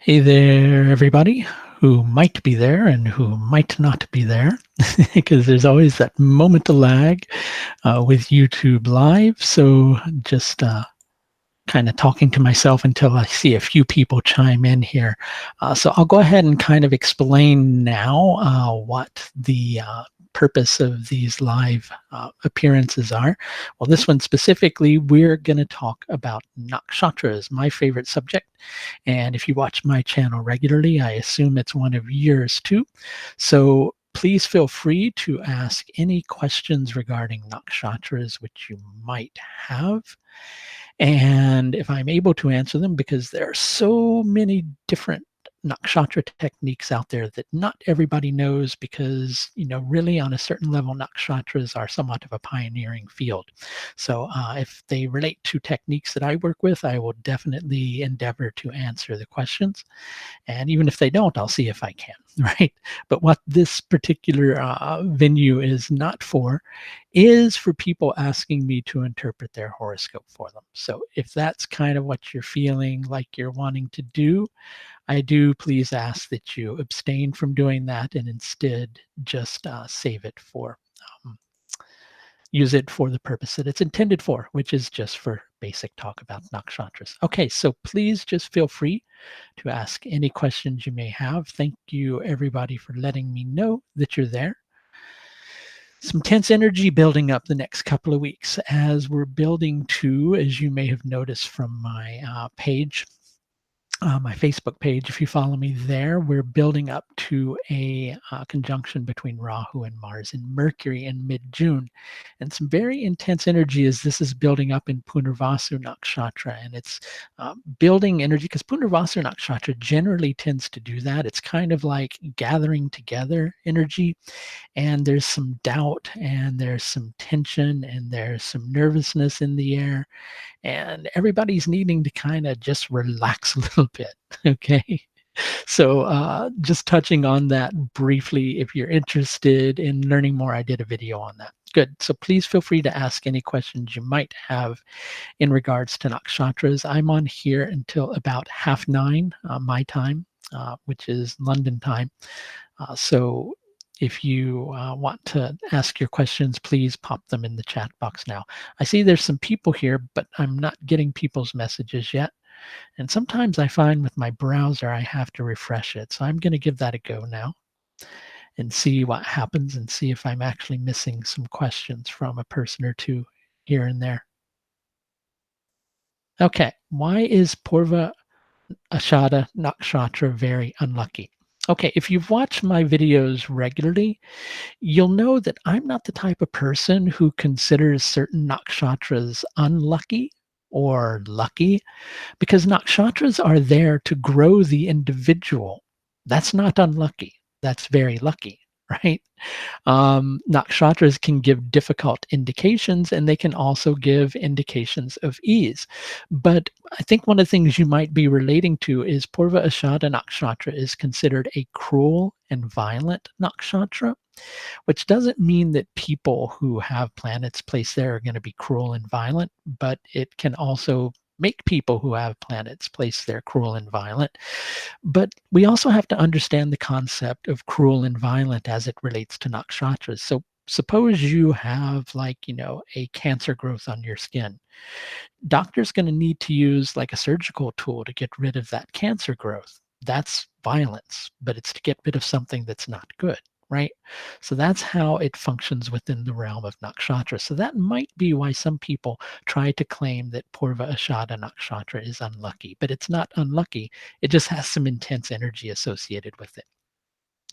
Hey there, everybody who might be there and who might not be there, because there's always that moment of lag with YouTube Live. So just kind of talking to myself until I see a few people chime in here. So I'll go ahead and kind of explain now what the purpose of these live appearances are. Well, this one specifically, we're going to talk about nakshatras, my favorite subject. And if you watch my channel regularly, I assume it's one of yours too. So please feel free to ask any questions regarding nakshatras which you might have. And if I'm able to answer them, because there are so many different nakshatra techniques out there that not everybody knows, because really on a certain level nakshatras are somewhat of a pioneering field. So if they relate to techniques that I work with, I will definitely endeavor to answer the questions. And even if they don't, I'll see if I can, right? But what this particular venue is not for is for people asking me to interpret their horoscope for them. So if that's kind of what you're feeling like you're wanting to do, I do please ask that you abstain from doing that and instead just save it for um, use it for the purpose that it's intended for, which is just for basic talk about nakshatras. Okay, so please just feel free to ask any questions you may have. Thank you, everybody, for letting me know that you're there. Some tense energy building up the next couple of weeks as we're building to, as you may have noticed from my page, my Facebook page. If you follow me there, we're building up to a conjunction between Rahu and Mars and Mercury in mid-June. And some very intense energy as this is building up in Punarvasu Nakshatra. And it's building energy because Punarvasu Nakshatra generally tends to do that. It's kind of like gathering together energy. And there's some doubt and there's some tension and there's some nervousness in the air, and everybody's needing to kind of just relax a little bit. Okay, so just touching on that briefly, if you're interested in learning more, I did a video on that. Good. So please feel free to ask any questions you might have in regards to nakshatras. I'm on here until about 9:30 my time, which is London time. So if you want to ask your questions, please pop them in the chat box now. I see there's some people here, but I'm not getting people's messages yet. And sometimes I find with my browser, I have to refresh it. So I'm going to give that a go now and see what happens and see if I'm actually missing some questions from a person or two here and there. Okay, why is Purva Ashada Nakshatra very unlucky? Okay, if you've watched my videos regularly, you'll know that I'm not the type of person who considers certain nakshatras unlucky or lucky, because nakshatras are there to grow the individual. That's not unlucky. That's very lucky, right? Nakshatras can give difficult indications and they can also give indications of ease. But I think one of the things you might be relating to is Purva Ashada Nakshatra is considered a cruel and violent nakshatra, which doesn't mean that people who have planets placed there are going to be cruel and violent, but it can also make people who have planets placed there cruel and violent. But we also have to understand the concept of cruel and violent as it relates to nakshatras. So suppose you have, like, a cancer growth on your skin. Doctor's going to need to use like a surgical tool to get rid of that cancer growth. That's violence, but it's to get rid of something that's not good, right? So that's how it functions within the realm of nakshatra. So that might be why some people try to claim that Purva Ashada Nakshatra is unlucky, but it's not unlucky. It just has some intense energy associated with it.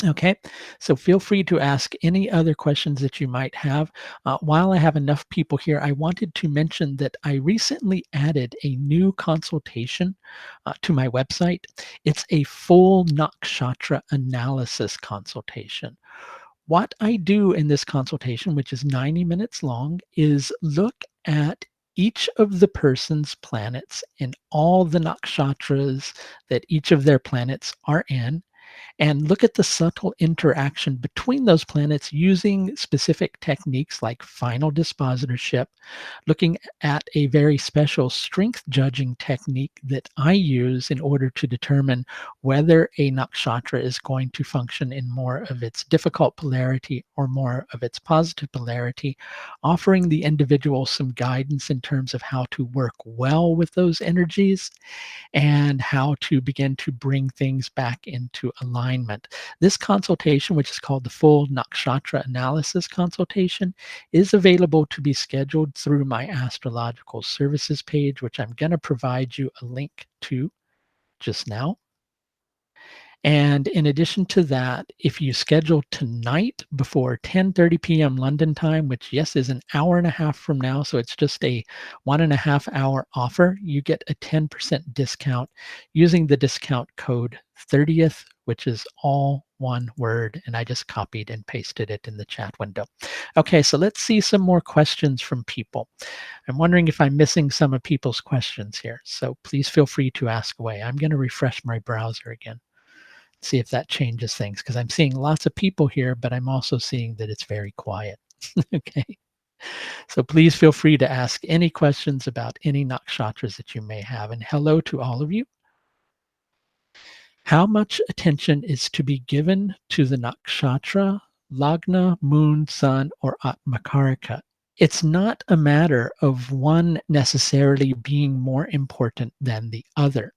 Okay, so feel free to ask any other questions that you might have. While I have enough people here, I wanted to mention that I recently added a new consultation to my website. It's a full nakshatra analysis consultation. What I do in this consultation, which is 90 minutes long, is look at each of the person's planets and all the nakshatras that each of their planets are in, and look at the subtle interaction between those planets using specific techniques like final dispositorship, looking at a very special strength judging technique that I use in order to determine whether a nakshatra is going to function in more of its difficult polarity or more of its positive polarity, offering the individual some guidance in terms of how to work well with those energies and how to begin to bring things back into alignment. This consultation, which is called the full nakshatra analysis consultation, is available to be scheduled through my astrological services page, which I'm going to provide you a link to just now. And in addition to that, if you schedule tonight before 10:30 p.m. London time, which yes is an hour and a half from now, so it's just a 1.5 hour offer, you get a 10% discount using the discount code 30th, which is all one word, and I just copied and pasted it in the chat window. Okay, so let's see some more questions from people. I'm wondering if I'm missing some of people's questions here, so please feel free to ask away. I'm going to refresh my browser again, see if that changes things, because I'm seeing lots of people here, but I'm also seeing that it's very quiet. Okay. So please feel free to ask any questions about any nakshatras that you may have. And hello to all of you. How much attention is to be given to the nakshatra, lagna, moon, sun, or atmakarika? It's not a matter of one necessarily being more important than the other.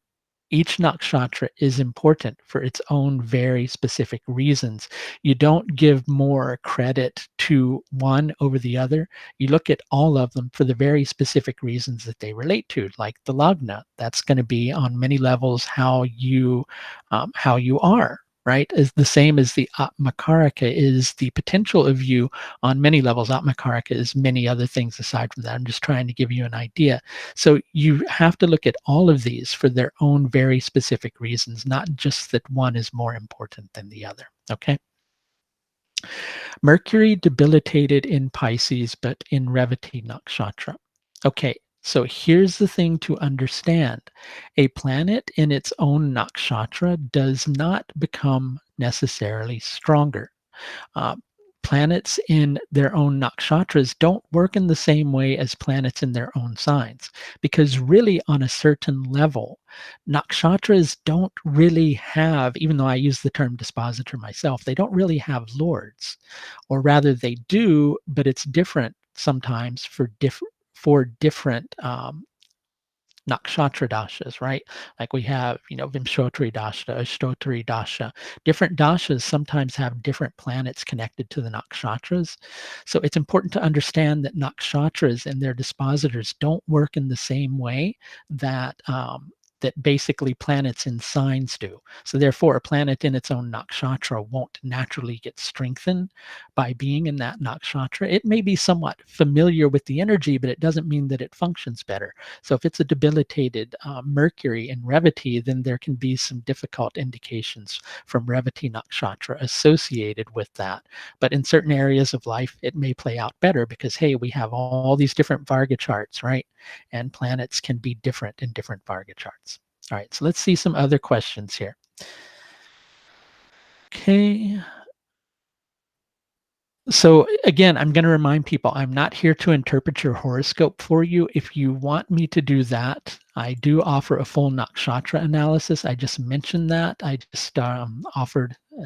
Each nakshatra is important for its own very specific reasons. You don't give more credit to one over the other. You look at all of them for the very specific reasons that they relate to, like the lagna. That's going to be on many levels how you are. Right, is the same as the atmakarika is the potential of you on many levels. Atmakarika is many other things aside from that. I'm just trying to give you an idea. So you have to look at all of these for their own very specific reasons, not just that one is more important than the other. Okay. Mercury debilitated in Pisces, but in Revati Nakshatra. Okay. So here's the thing to understand. A planet in its own nakshatra does not become necessarily stronger. Uh, Planets in their own nakshatras don't work in the same way as planets in their own signs, because really on a certain level, nakshatras don't really have, even though I use the term dispositor myself, they don't really have lords, or rather they do, but it's different sometimes for different nakshatra dashas, right? Like we have, Vimshotri dasha, Ashtotri dasha. Different dashas sometimes have different planets connected to the nakshatras. So it's important to understand that nakshatras and their dispositors don't work in the same way that basically planets in signs do. So therefore, a planet in its own nakshatra won't naturally get strengthened by being in that nakshatra. It may be somewhat familiar with the energy, but it doesn't mean that it functions better. So if it's a debilitated Mercury in Revati, then there can be some difficult indications from Revati Nakshatra associated with that. But in certain areas of life, it may play out better because, hey, we have all these different Varga charts, right? And planets can be different in different Varga charts. All right, so let's see some other questions here. Okay. So again, I'm going to remind people, I'm not here to interpret your horoscope for you. If you want me to do that, I do offer a full nakshatra analysis. I just mentioned that. I just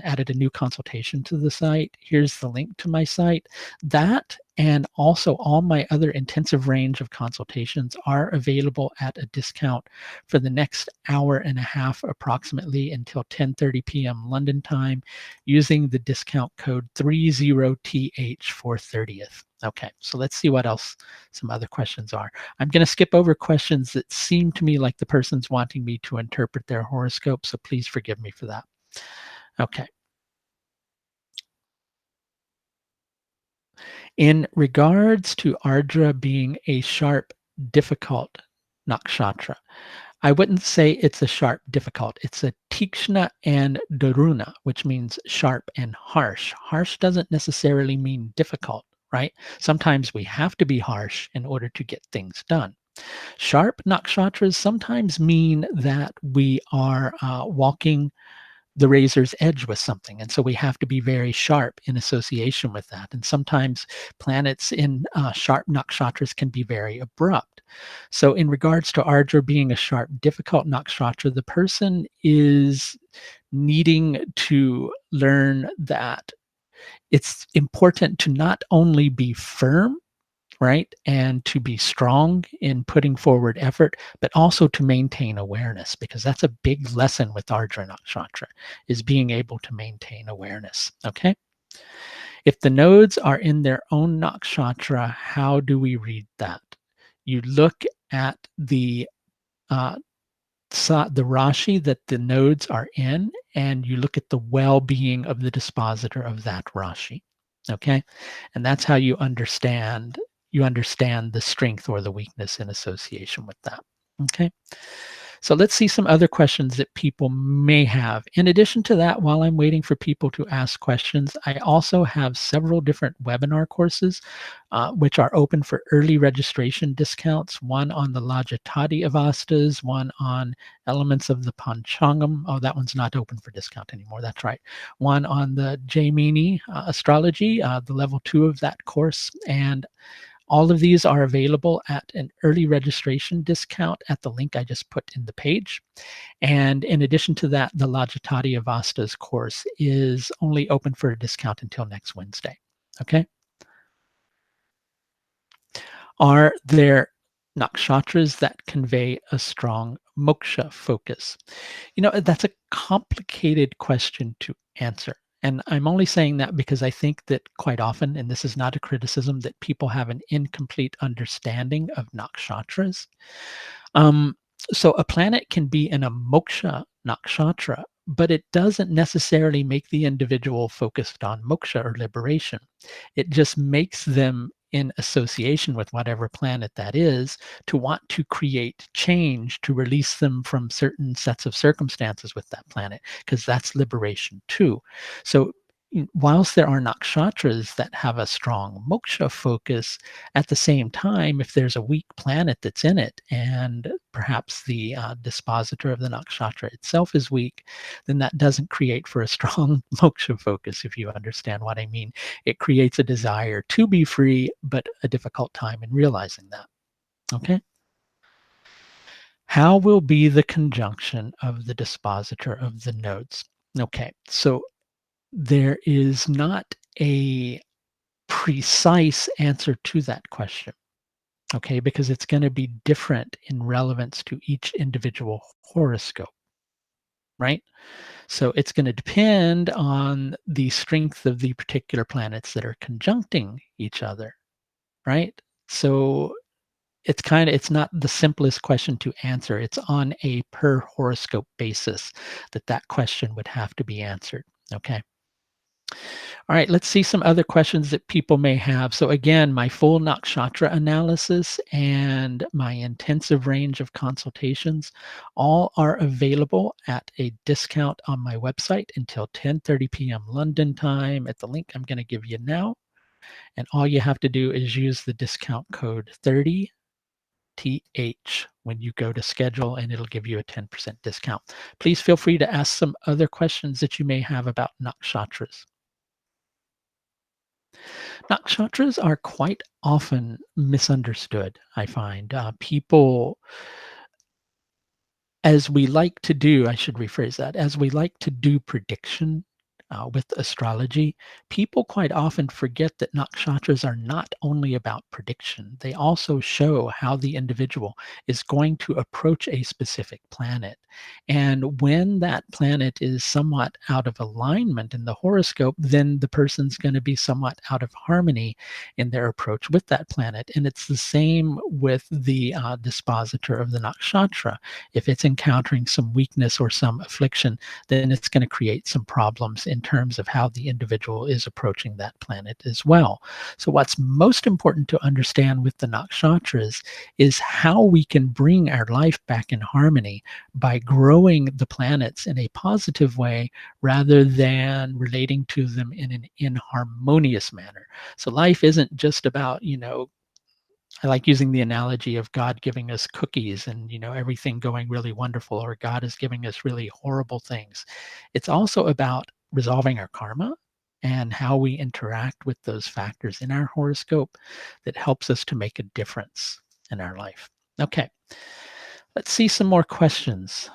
added a new consultation to the site. Here's the link to my site. That and also all my other intensive range of consultations are available at a discount for the next hour and a half, approximately until 10:30 p.m. London time, using the discount code 30TH for 30th. Okay, so let's see what else some other questions are. I'm going to skip over questions that seem to me like the person's wanting me to interpret their horoscope, so please forgive me for that. Okay. In regards to Ardra being a sharp, difficult nakshatra, I wouldn't say it's a sharp, difficult. It's a tikshna and daruna, which means sharp and harsh. Harsh doesn't necessarily mean difficult, right? Sometimes we have to be harsh in order to get things done. Sharp nakshatras sometimes mean that we are walking the razor's edge with something. And so we have to be very sharp in association with that. And sometimes planets in sharp nakshatras can be very abrupt. So, in regards to Ardra being a sharp, difficult nakshatra, the person is needing to learn that it's important to not only be firm, right, and to be strong in putting forward effort, but also to maintain awareness, because that's a big lesson with Ardra Nakshatra, is being able to maintain awareness. Okay. If the nodes are in their own nakshatra, how do we read that? You look at uh, the Rashi that the nodes are in, and you look at the well-being of the dispositor of that Rashi. Okay, and that's how you understand the strength or the weakness in association with that. Okay. So let's see some other questions that people may have. In addition to that, while I'm waiting for people to ask questions, I also have several different webinar courses which are open for early registration discounts. One on the Lajatati Avastas, one on elements of the Panchangam. Oh, that one's not open for discount anymore. That's right. One on the Jaimini astrology, the level 2 of that course. And all of these are available at an early registration discount at the link I just put in the page. And in addition to that, the Lajatati Avastas course is only open for a discount until next Wednesday. Okay. Are there nakshatras that convey a strong moksha focus? That's a complicated question to answer. And I'm only saying that because I think that quite often, and this is not a criticism, that people have an incomplete understanding of nakshatras. Um, so a planet can be in a moksha nakshatra, but it doesn't necessarily make the individual focused on moksha or liberation. It just makes them in association with whatever planet that is to want to create change to release them from certain sets of circumstances with that planet, because that's liberation too. So whilst there are nakshatras that have a strong moksha focus, at the same time, if there's a weak planet that's in it and perhaps the dispositor of the nakshatra itself is weak, then that doesn't create for a strong moksha focus, if you understand what I mean. It creates a desire to be free, but a difficult time in realizing that. Okay. How will be the conjunction of the dispositor of the nodes? Okay, so there is not a precise answer to that question, okay, because it's going to be different in relevance to each individual horoscope, right? So it's going to depend on the strength of the particular planets that are conjuncting each other, right? So it's not the simplest question to answer. It's on a per horoscope basis that question would have to be answered. Okay. All right, let's see some other questions that people may have. So again, my full nakshatra analysis and my intensive range of consultations all are available at a discount on my website until 10:30 p.m. London time at the link I'm going to give you now. And all you have to do is use the discount code 30TH when you go to schedule, and it'll give you a 10% discount. Please feel free to ask some other questions that you may have about nakshatras. Nakshatras are quite often misunderstood, I find. People, as we like to do, I should rephrase that, as we like to do prediction with astrology, people quite often forget that nakshatras are not only about prediction, they also show how the individual is going to approach a specific planet. And when that planet is somewhat out of alignment in the horoscope, then the person's going to be somewhat out of harmony in their approach with that planet. And it's the same with the dispositor of the nakshatra. If it's encountering some weakness or some affliction, then it's going to create some problems in terms of how the individual is approaching that planet as well. So what's most important to understand with the nakshatras is how we can bring our life back in harmony by growing the planets in a positive way rather than relating to them in an inharmonious manner. So life isn't just about, I like using the analogy of God giving us cookies and, everything going really wonderful, or God is giving us really horrible things. It's also about resolving our karma and how we interact with those factors in our horoscope that helps us to make a difference in our life. Okay, let's see some more questions.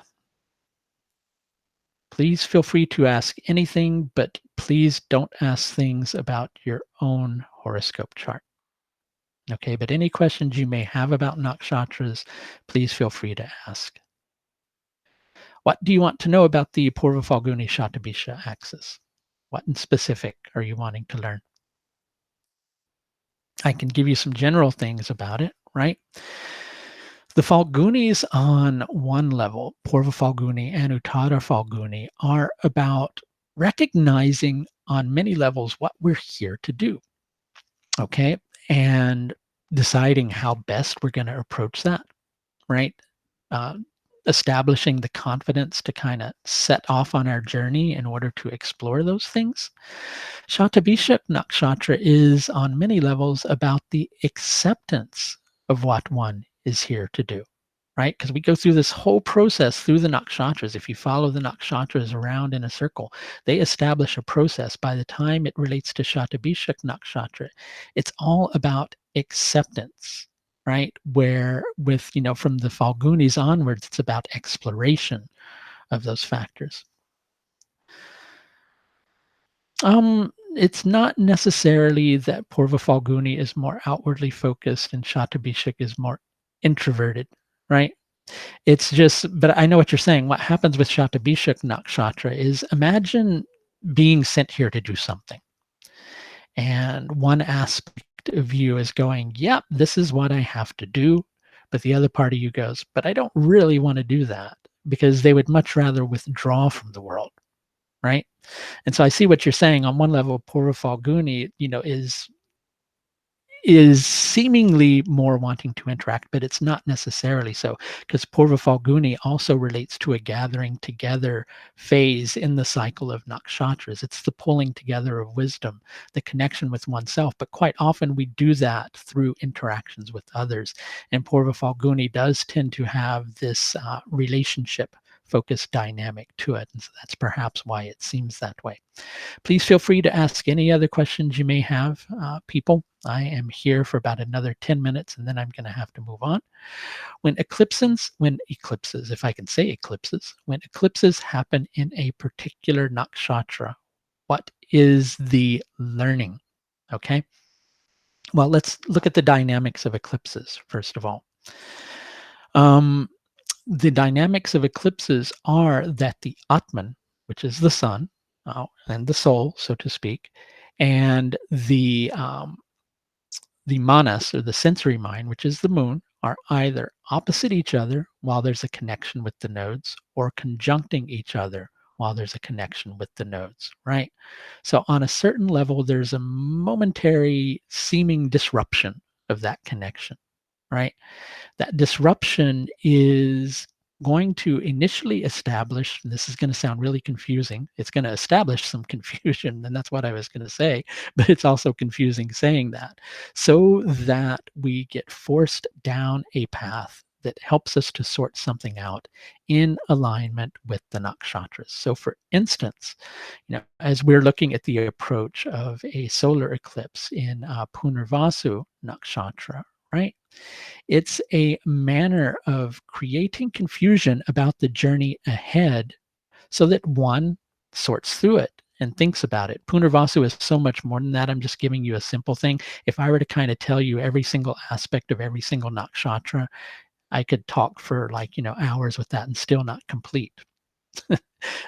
Please feel free to ask anything, but please don't ask things about your own horoscope chart. Okay, but any questions you may have about nakshatras, please feel free to ask. What do you want to know about the Purva Falguni Shatabisha axis? What in specific are you wanting to learn? I can give you some general things about it, right? The Falgunis on one level, Purva Falguni and Uttara Falguni, are about recognizing on many levels what we're here to do, okay? And deciding how best we're going to approach that, right? Uh, Establishing the confidence to kind of set off on our journey in order to explore those things. Shatabishak Nakshatra is on many levels about the acceptance of what one is here to do, right? Because we go through this whole process through the nakshatras. If you follow the nakshatras around in a circle, they establish a process. By the time it relates to Shatabishak Nakshatra, it's all about acceptance, right? Where with, from the Falgunis onwards, it's about exploration of those factors. It's not necessarily that Purva Falguni is more outwardly focused and Shatabishak is more introverted, right? It's just, but I know what you're saying. What happens with Shatabishak Nakshatra is, imagine being sent here to do something. And one aspect of you is going, yep, this is what I have to do. But the other part of you goes, but I don't really want to do that, because they would much rather withdraw from the world, right? And so I see what you're saying. On one level, Purva Falguni, is seemingly more wanting to interact, but it's not necessarily so, because Purva Falguni also relates to a gathering together phase in the cycle of nakshatras. It's the pulling together of wisdom, the connection with oneself. But quite often we do that through interactions with others. And Purva Falguni does tend to have this relationship focused dynamic to it. And so that's perhaps why it seems that way. Please feel free to ask any other questions you may have, people. I am here for about another 10 minutes, and then I'm going to have to move on. When eclipses, if I can say eclipses, when eclipses happen in a particular nakshatra, what is the learning? Okay. Well, let's look at the dynamics of eclipses, first of all. The dynamics of eclipses are that the Atman, which is the sun, and the soul, so to speak, and the manas, or the sensory mind, which is the moon, are either opposite each other while there's a connection with the nodes, or conjuncting each other while there's a connection with the nodes, right? So on a certain level, there's a momentary seeming disruption of that connection, right? That disruption is going to initially establish, and this is going to sound really confusing, it's going to establish some confusion, and that's what I was going to say, but it's also confusing saying that, so that we get forced down a path that helps us to sort something out in alignment with the nakshatras. So for instance, as we're looking at the approach of a solar eclipse in Punarvasu nakshatra, right? It's a manner of creating confusion about the journey ahead so that one sorts through it and thinks about it. Punarvasu is so much more than that. I'm just giving you a simple thing. If I were to kind of tell you every single aspect of every single nakshatra, I could talk for hours with that and still not complete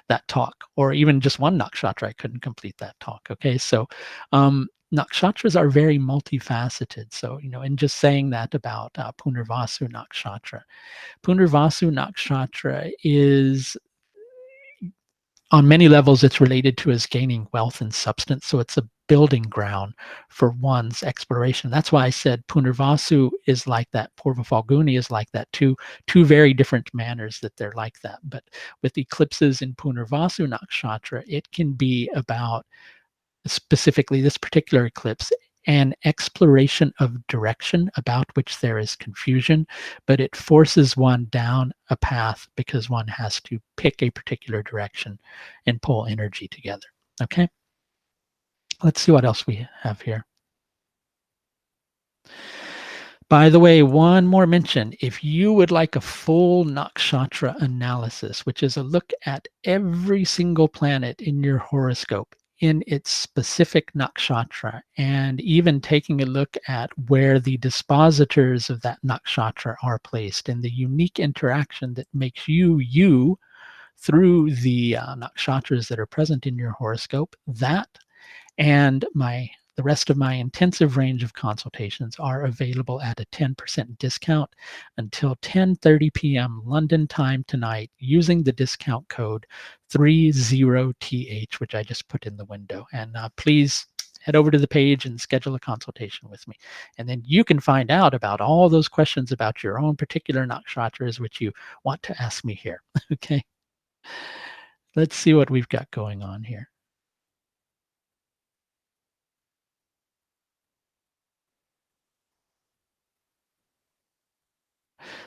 that talk, or even just one nakshatra, I couldn't complete that talk. Okay, so nakshatras are very multifaceted. So, in just saying that about Punarvasu nakshatra, Punarvasu nakshatra is, on many levels, it's related to as gaining wealth and substance. So it's a building ground for one's exploration. That's why I said Punarvasu is like that. Purva Falguni is like that too. Two very different manners that they're like that. But with eclipses in Punarvasu nakshatra, it can be about, specifically this particular eclipse, an exploration of direction about which there is confusion, but it forces one down a path because one has to pick a particular direction and pull energy together. Okay, let's see what else we have here. By the way, one more mention. If you would like a full nakshatra analysis, which is a look at every single planet in your horoscope in its specific nakshatra, and even taking a look at where the dispositors of that nakshatra are placed and the unique interaction that makes you you through the nakshatras that are present in your horoscope, that and the rest of my intensive range of consultations are available at a 10% discount until 10:30 p.m. London time tonight using the discount code 30TH, which I just put in the window. And please head over to the page and schedule a consultation with me. And then you can find out about all those questions about your own particular nakshatras, which you want to ask me here. Okay, let's see what we've got going on here.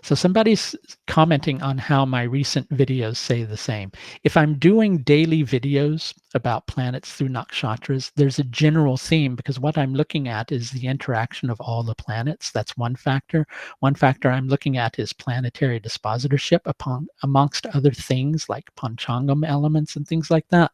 So somebody's commenting on how my recent videos say the same. If I'm doing daily videos about planets through nakshatras, there's a general theme because what I'm looking at is the interaction of all the planets. That's one factor. One factor I'm looking at is planetary dispositorship upon amongst other things like panchangam elements and things like that.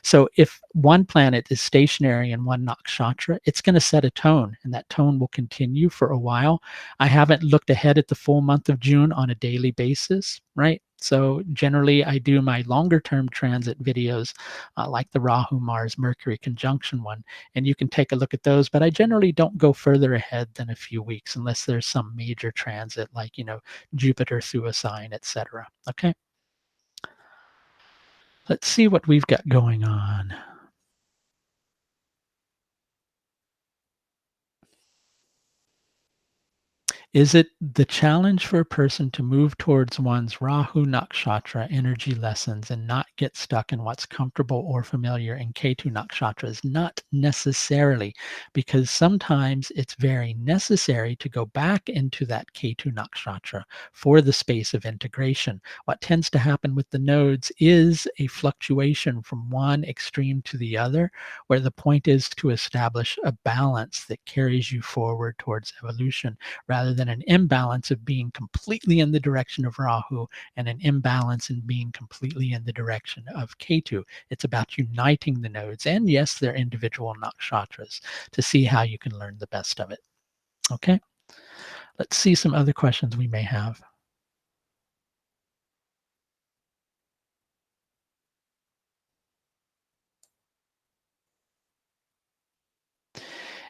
So if one planet is stationary in one nakshatra, it's going to set a tone, and that tone will continue for a while. I haven't looked ahead at the full month of June on a daily basis, right? So generally, I do my longer term transit videos like the Rahu Mars Mercury conjunction one, and you can take a look at those. But I generally don't go further ahead than a few weeks unless there's some major transit like, Jupiter through a sign, etc. Okay, let's see what we've got going on. Is it the challenge for a person to move towards one's Rahu Nakshatra energy lessons and not get stuck in what's comfortable or familiar in Ketu Nakshatras? Not necessarily, because sometimes it's very necessary to go back into that Ketu Nakshatra for the space of integration. What tends to happen with the nodes is a fluctuation from one extreme to the other, where the point is to establish a balance that carries you forward towards evolution rather than an imbalance of being completely in the direction of Rahu and an imbalance in being completely in the direction of Ketu. It's about uniting the nodes and, yes, their individual nakshatras to see how you can learn the best of it. Okay, let's see some other questions we may have.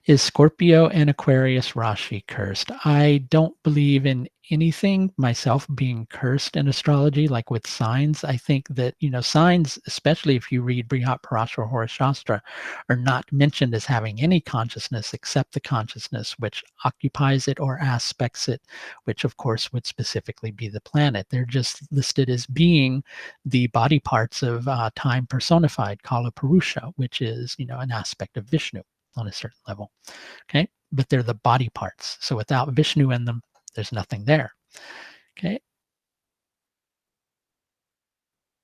Is Scorpio and Aquarius Rashi cursed? I don't believe in anything myself being cursed in astrology, like with signs. I think that, signs, especially if you read Brihat Parashara Hora Shastra, are not mentioned as having any consciousness except the consciousness which occupies it or aspects it, which of course would specifically be the planet. They're just listed as being the body parts of time personified, Kala Purusha, which is, an aspect of Vishnu on a certain level. Okay, but they're the body parts. So without Vishnu in them, there's nothing there. Okay,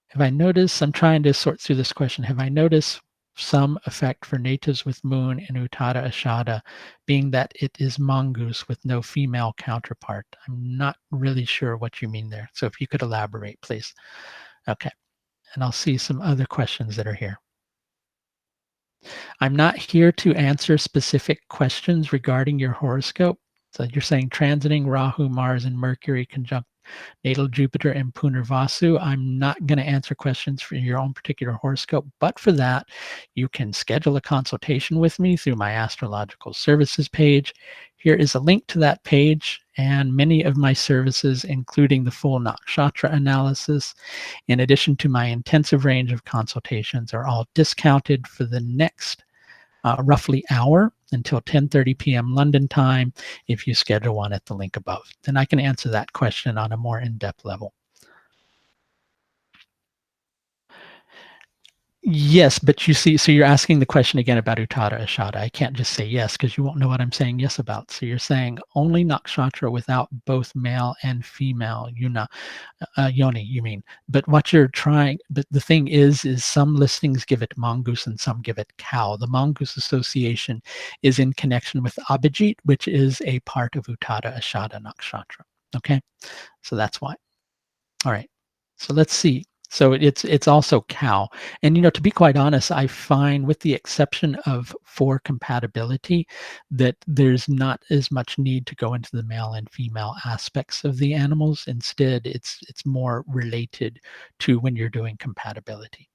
have I noticed? I'm trying to sort through this question. Have I noticed some effect for natives with moon in Uttara Ashada, being that it is mongoose with no female counterpart? I'm not really sure what you mean there. So if you could elaborate, please. Okay, and I'll see some other questions that are here. I'm not here to answer specific questions regarding your horoscope. So you're saying transiting Rahu, Mars, and Mercury conjunct natal Jupiter and Punarvasu. I'm not going to answer questions for your own particular horoscope, but for that, you can schedule a consultation with me through my astrological services page. Here is a link to that page and many of my services, including the full nakshatra analysis, in addition to my intensive range of consultations, are all discounted for the next roughly hour until 10:30 p.m. London time if you schedule one at the link above. Then I can answer that question on a more in-depth level. Yes, but you see, so you're asking the question again about Uttada Ashada. I can't just say yes because you won't know what I'm saying yes about. So you're saying only Nakshatra without both male and female yoni, you mean. But what you're trying, but the thing is some listings give it mongoose and some give it cow. The mongoose association is in connection with Abhijit, which is a part of Uttada Ashada Nakshatra. Okay, so that's why. All right. So let's see. So it's also cow. And to be quite honest, I find with the exception of for compatibility that there's not as much need to go into the male and female aspects of the animals. Instead, it's more related to when you're doing compatibility.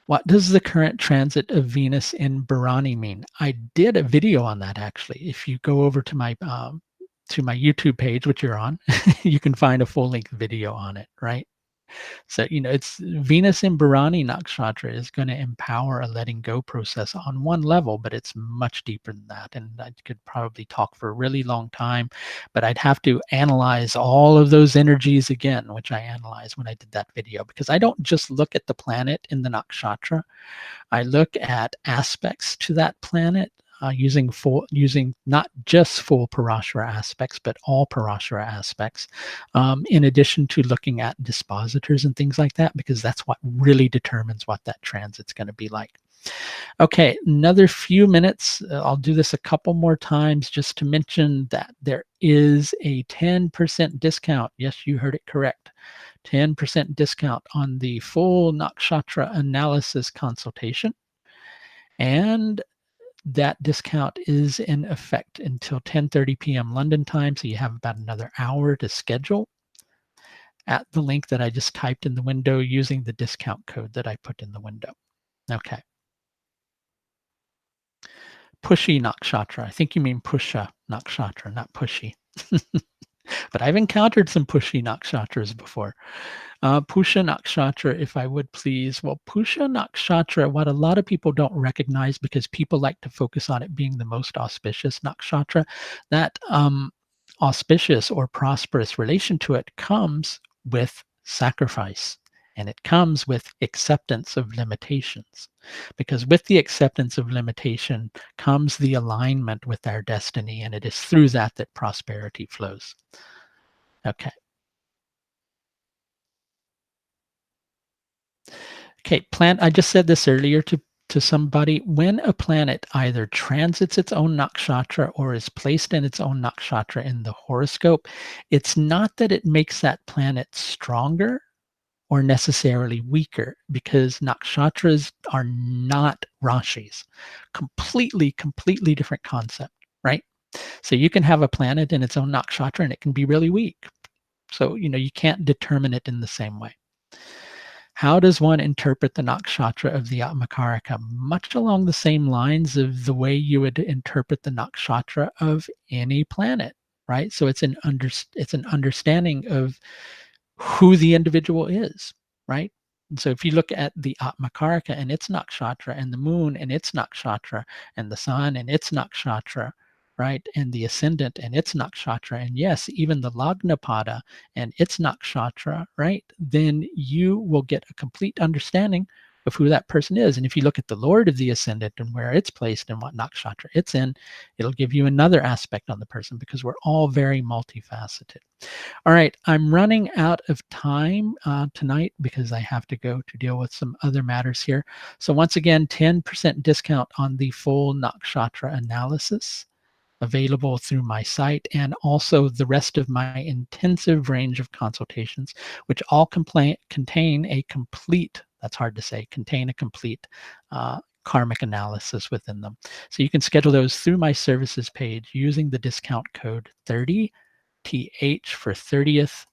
What does the current transit of Venus in Bharani mean? I did a video on that actually. If you go over to my YouTube page, which you're on, you can find a full length video on it, right? So, it's Venus in Bharani Nakshatra is going to empower a letting go process on one level, but it's much deeper than that. And I could probably talk for a really long time, but I'd have to analyze all of those energies again, which I analyzed when I did that video, because I don't just look at the planet in the nakshatra. I look at aspects to that planet using not just full Parashara aspects, but all Parashara aspects, in addition to looking at dispositors and things like that, because that's what really determines what that transit's going to be like. Okay, another few minutes. I'll do this a couple more times just to mention that there is a 10% discount. Yes, you heard it correct. 10% discount on the full nakshatra analysis consultation. And that discount is in effect until 10:30 p.m. London time, so you have about another hour to schedule at the link that I just typed in the window using the discount code that I put in the window. Okay. Pushy Nakshatra. I think you mean Pusha Nakshatra, not pushy. But I've encountered some pushy Nakshatras before. Pusha Nakshatra, if I would please. Well, Pusha Nakshatra, what a lot of people don't recognize because people like to focus on it being the most auspicious Nakshatra, that auspicious or prosperous relation to it comes with sacrifice. And it comes with acceptance of limitations. Because with the acceptance of limitation comes the alignment with our destiny. And it is through that that prosperity flows. Okay. Okay, I just said this earlier to somebody. When a planet either transits its own nakshatra or is placed in its own nakshatra in the horoscope, it's not that it makes that planet stronger or necessarily weaker, because nakshatras are not rashis. Completely different concept, right? So you can have a planet in its own nakshatra and it can be really weak. So, you can't determine it in the same way. How does one interpret the nakshatra of the Atmakarika? Much along the same lines of the way you would interpret the nakshatra of any planet, right? So it's an understanding of who the individual is, right? And so if you look at the Atmakarika and its nakshatra, and the moon and its nakshatra, and the sun and its nakshatra, right? And the ascendant and its nakshatra, and yes, even the Lagnapada and its nakshatra, right? Then you will get a complete understanding of who that person is. And if you look at the Lord of the Ascendant and where it's placed and what nakshatra it's in, it'll give you another aspect on the person, because we're all very multifaceted. All right, I'm running out of time tonight because I have to go to deal with some other matters here. So once again, 10% discount on the full nakshatra analysis available through my site, and also the rest of my intensive range of consultations, which all contain a complete, that's hard to say, contain a complete karmic analysis within them. So you can schedule those through my services page using the discount code 30TH for 30th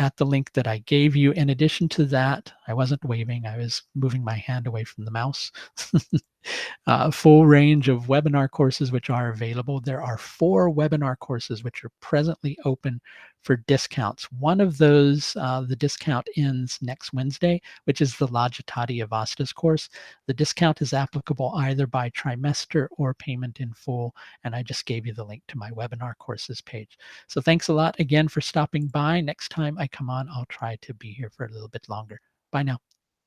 at the link that I gave you. In addition to that, I wasn't waving, I was moving my hand away from the mouse. A full range of webinar courses which are available. There are 4 webinar courses which are presently open for discounts. One of those, the discount ends next Wednesday, which is the Lajatati Avastas course. The discount is applicable either by trimester or payment in full, and I just gave you the link to my webinar courses page. So thanks a lot again for stopping by. Next time I come on, I'll try to be here for a little bit longer. Bye now.